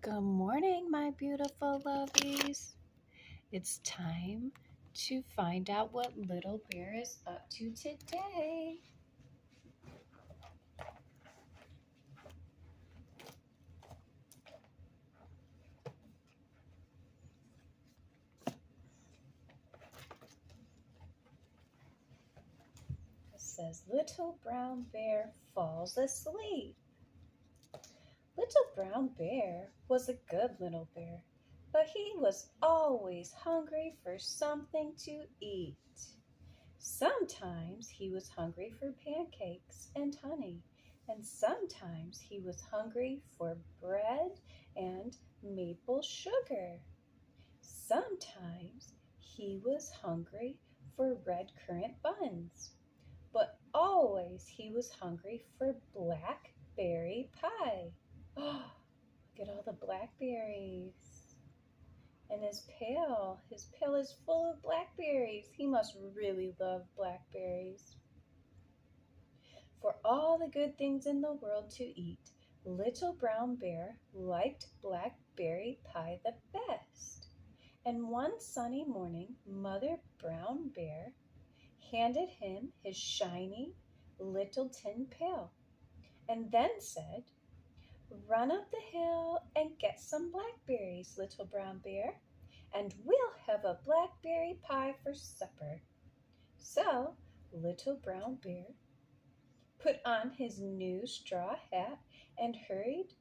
Good morning, my beautiful lovies. It's time to find out what Little Bear is up to today. It says, Little Brown Bear falls asleep. Little Brown Bear was a good little bear, but he was always hungry for something to eat. Sometimes he was hungry for pancakes and honey, and sometimes he was hungry for bread and maple sugar. Sometimes he was hungry for red currant buns, but always he was hungry for blackberry pie. Oh, look at all the blackberries. And his pail is full of blackberries. He must really love blackberries. For all the good things in the world to eat, Little Brown Bear liked blackberry pie the best. And one sunny morning, Mother Brown Bear handed him his shiny little tin pail and then said, Run up the hill and get some blackberries, Little Brown Bear, and we'll have a blackberry pie for supper. So Little Brown Bear put on his new straw hat and hurried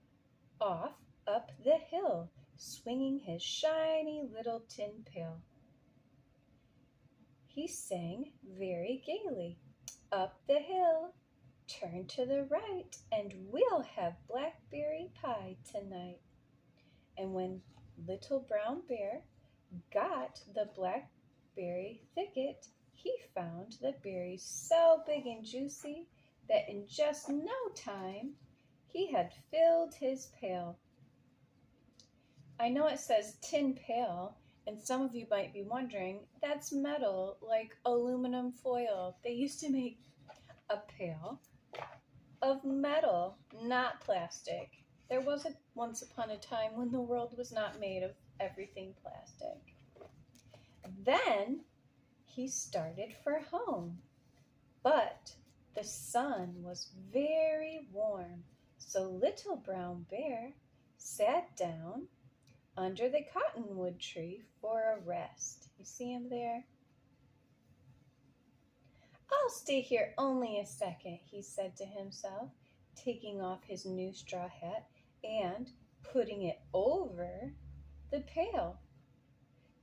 off up the hill, swinging his shiny little tin pail. He sang very gaily, Up the hill, turn to the right, and we'll have blackberry pie tonight. And when Little Brown Bear got the blackberry thicket, he found the berries so big and juicy that in just no time he had filled his pail. I know it says tin pail, and some of you might be wondering, that's metal, like aluminum foil. They used to make a pail of metal, not plastic. There was once upon a time when the world was not made of everything plastic. Then he started for home, but the sun was very warm, so Little Brown Bear sat down under the cottonwood tree for a rest. You see him there? I'll stay here only a second, he said to himself, taking off his new straw hat and putting it over the pail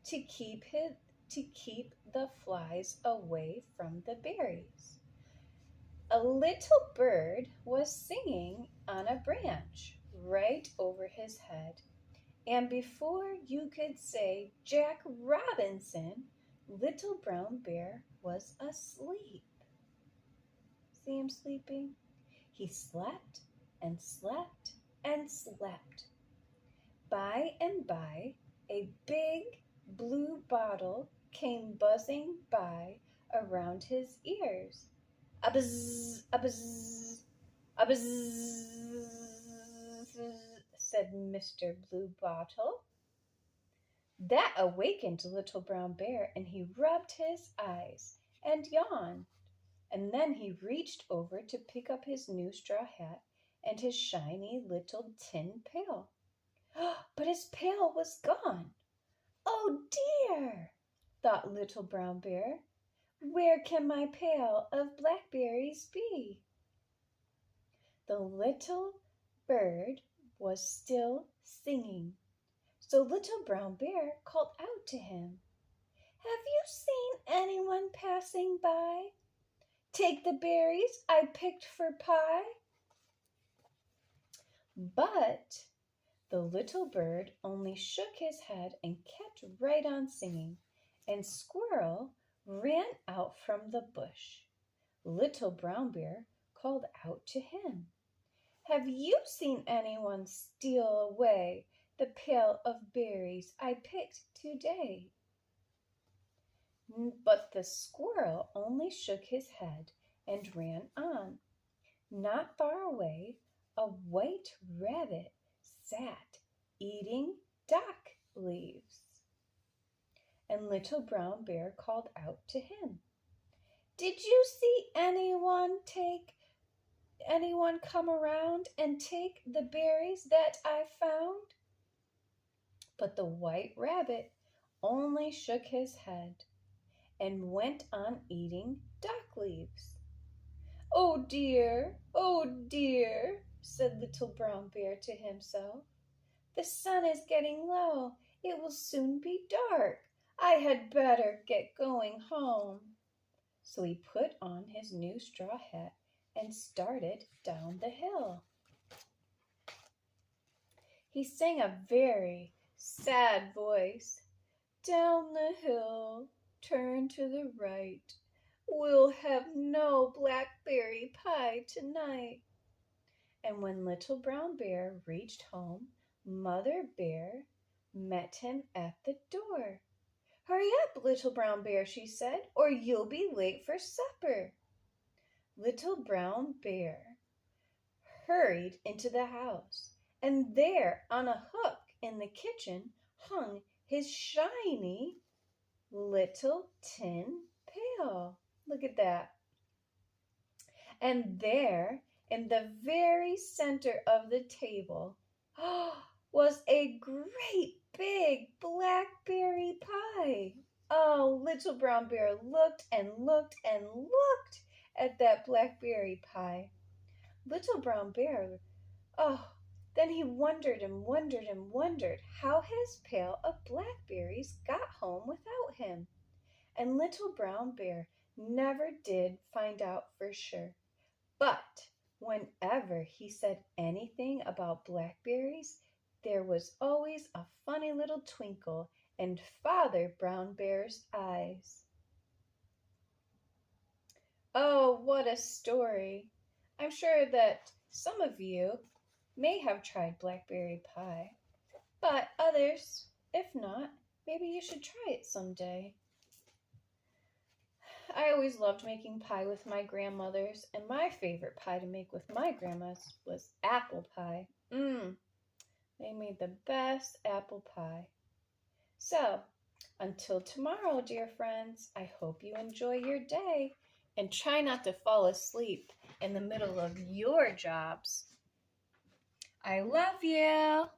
to keep the flies away from the berries. A little bird was singing on a branch right over his head, and before you could say Jack Robinson, Little Brown Bear was asleep. See him sleeping? He slept and slept and slept. By and by, a big blue bottle came buzzing by around his ears. A buzz, a buzz, a buzz, said Mr. Blue Bottle. That awakened Little Brown Bear, and he rubbed his eyes and yawned. And then he reached over to pick up his new straw hat and his shiny little tin pail. But his pail was gone. Oh dear, thought Little Brown Bear. Where can my pail of blackberries be? The little bird was still singing, so Little Brown Bear called out to him, Have you seen anyone passing by? Take the berries I picked for pie. But the little bird only shook his head and kept right on singing, and Squirrel ran out from the bush. Little Brown Bear called out to him, Have you seen anyone steal away the pail of berries I picked today? But the squirrel only shook his head and ran on. Not far away, a white rabbit sat eating dock leaves. And Little Brown Bear called out to him, "Did you see anyone come around and take the berries that I found?" But the White Rabbit only shook his head and went on eating dock leaves. Oh dear, said Little Brown Bear to himself. "The sun is getting low. It will soon be dark. I had better get going home." So he put on his new straw hat and started down the hill. He sang a very sad voice. "Down the hill, turn to the right. We'll have no blackberry pie tonight." And when Little Brown Bear reached home, Mother Bear met him at the door. "Hurry up, Little Brown Bear," she said, "or you'll be late for supper." Little Brown Bear hurried into the house, and there on a hook in the kitchen hung his shiny little tin pail. Look at that. And there in the very center of the table was a great big blackberry pie. Oh, Little Brown Bear looked and looked and looked at that blackberry pie. Little Brown Bear, then he wondered and wondered and wondered how his pail of blackberries got home without him. And Little Brown Bear never did find out for sure. But whenever he said anything about blackberries, there was always a funny little twinkle in Father Brown Bear's eyes. Oh, what a story! I'm sure that some of you may have tried blackberry pie, but others, if not, maybe you should try it someday. I always loved making pie with my grandmothers, and my favorite pie to make with my grandmas was apple pie. They made the best apple pie. So, until tomorrow, dear friends, I hope you enjoy your day and try not to fall asleep in the middle of your jobs. I love you.